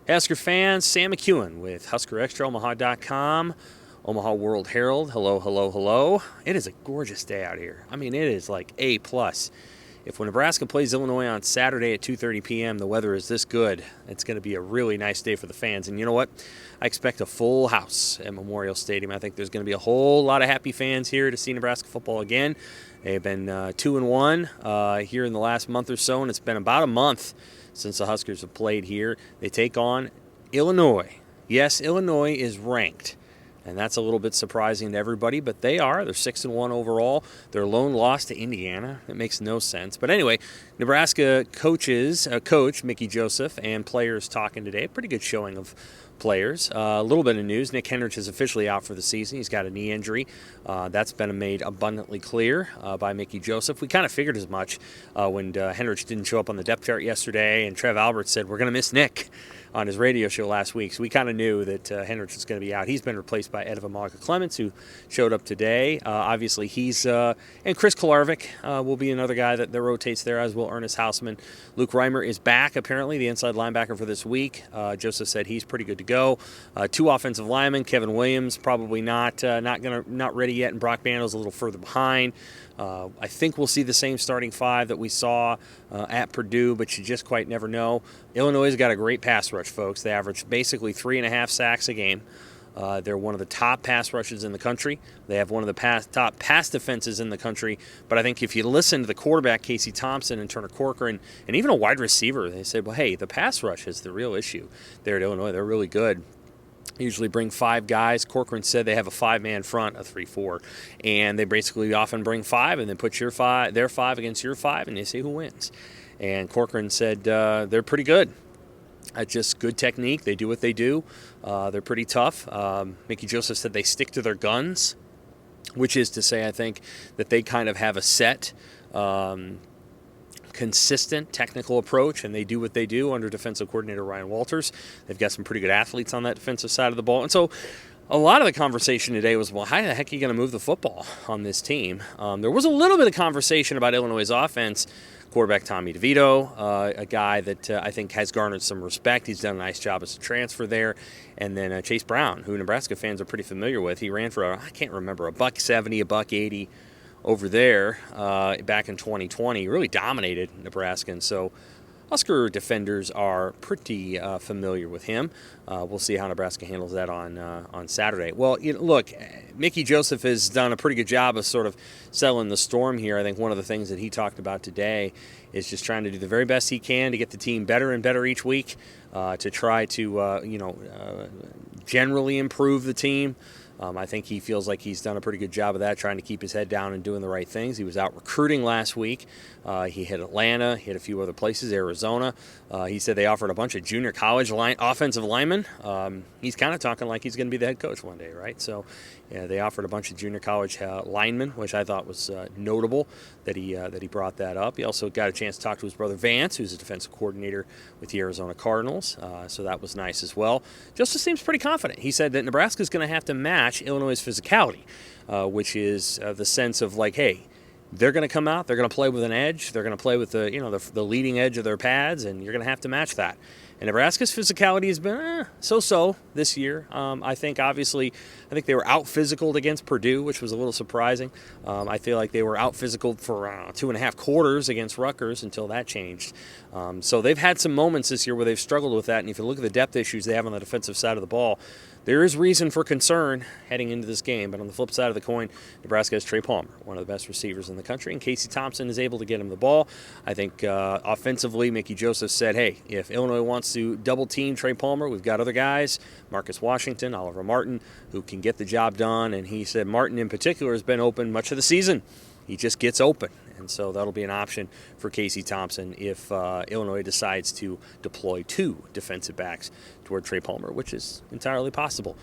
Hey, Husker fans, Sam McKewon with HuskerExtraOmaha.com, Omaha World-Herald. Hello, hello, hello. It is a gorgeous day out here. I mean, it is like A+. If when Nebraska plays Illinois on Saturday at 2:30 p.m., the weather is this good, it's going to be a really nice day for the fans. And you know what? I expect a full house at Memorial Stadium. I think there's going to be a whole lot of happy fans here to see Nebraska football again. They've been 2-1 here in the last month or so, and it's been about a month since the Huskers have played here. They take on Illinois. Yes, Illinois is ranked, and that's a little bit surprising to everybody, but they are. They're 6-1 overall. Their lone loss to Indiana. It makes no sense. But anyway, Nebraska coach Mickey Joseph and players talking today. Pretty good showing of players. A little bit of news. Nick Henrich is officially out for the season. He's got a knee injury. That's been made abundantly clear by Mickey Joseph. We kind of figured as much when Henrich didn't show up on the depth chart yesterday, and Trev Alberts said, we're going to miss Nick on his radio show last week. So we kind of knew that Henrich was going to be out. He's been replaced by Edva Clements, who showed up today. Obviously, and Chris Kolarvik will be another guy that rotates there, as will Ernest Hausman. Luke Reimer is back, apparently, the inside linebacker for this week. Joseph said he's pretty good to go. Two offensive linemen, Kevin Williams, probably not ready yet, and Brock Bando's a little further behind. I think we'll see the same starting five that we saw at Purdue, but you just quite never know. Illinois has got a great pass rush, folks. They average basically 3.5 sacks a game. They're one of the top pass rushes in the country. They have one of the top pass defenses in the country. But I think if you listen to the quarterback, Casey Thompson and Turner Corcoran, and even a wide receiver, they said, well, hey, the pass rush is the real issue there at Illinois. They're really good. Usually bring five guys. Corcoran said they have a five-man front, a 3-4, and they basically often bring five and then put their five against your five, and they see who wins. And Corcoran said they're pretty good. Just good technique. They do what they do. They're pretty tough. Mickey Joseph said they stick to their guns, which is to say, I think, that they kind of have a set consistent technical approach, and they do what they do under defensive coordinator Ryan Walters. They've got some pretty good athletes on that defensive side of the ball. And so a lot of the conversation today was, well, how the heck are you going to move the football on this team? There was a little bit of conversation about Illinois' offense. Quarterback Tommy DeVito, a guy that I think has garnered some respect. He's done a nice job as a transfer there. And then Chase Brown, who Nebraska fans are pretty familiar with. He ran for, I can't remember, $170, $180 over there back in 2020. Really dominated Nebraska. And so Husker defenders are pretty familiar with him. We'll see how Nebraska handles that on Saturday. Well, look, Mickey Joseph has done a pretty good job of sort of settling the storm here. I think one of the things that he talked about today is just trying to do the very best he can to get the team better and better each week, to try to generally improve the team. I think he feels like he's done a pretty good job of that, trying to keep his head down and doing the right things. He was out recruiting last week. He hit Atlanta, hit a few other places, Arizona. He said they offered a bunch of junior college offensive linemen. He's kind of talking like he's going to be the head coach one day, right? So yeah, they offered a bunch of junior college linemen, which I thought was notable that he brought that up. He also got a chance to talk to his brother Vance, who's a defensive coordinator with the Arizona Cardinals. So that was nice as well. Justice seems pretty confident. He said that Nebraska's going to have to match Illinois' physicality, which is the sense of like, hey, they're going to come out, they're going to play with an edge, they're going to play with the leading edge of their pads, and you're going to have to match that. And Nebraska's physicality has been so-so this year. I think they were out-physicaled against Purdue, which was a little surprising. I feel like they were out-physicaled for 2.5 quarters against Rutgers until that changed. So they've had some moments this year where they've struggled with that, and if you look at the depth issues they have on the defensive side of the ball, there is reason for concern heading into this game. But on the flip side of the coin, Nebraska has Trey Palmer, one of the best receivers in the country, and Casey Thompson is able to get him the ball. I think offensively, Mickey Joseph said, hey, if Illinois wants to double-team Trey Palmer, we've got other guys, Marcus Washington, Oliver Martin, who can get the job done. And he said Martin in particular has been open much of the season. He just gets open. And so that'll be an option for Casey Thompson if Illinois decides to deploy two defensive backs toward Trey Palmer, which is entirely possible.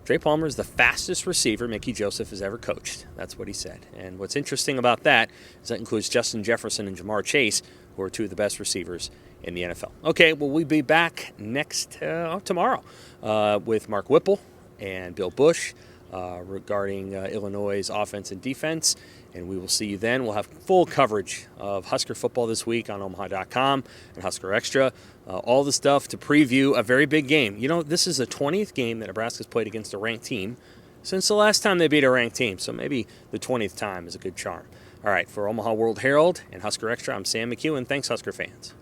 Trey Palmer is the fastest receiver Mickey Joseph has ever coached. That's what he said. And what's interesting about that is that includes Justin Jefferson and Jamar Chase, who are two of the best receivers in the NFL. Okay, well, we'll be back tomorrow with Mark Whipple and Bill Bush. regarding Illinois' offense and defense. And we will see you then. We'll have full coverage of Husker football this week on Omaha.com and Husker Extra. All the stuff to preview a very big game. You know, this is the 20th game that Nebraska's played against a ranked team since the last time they beat a ranked team. So maybe the 20th time is a good charm. All right, for Omaha World-Herald and Husker Extra, I'm Sam McKewon. Thanks, Husker fans.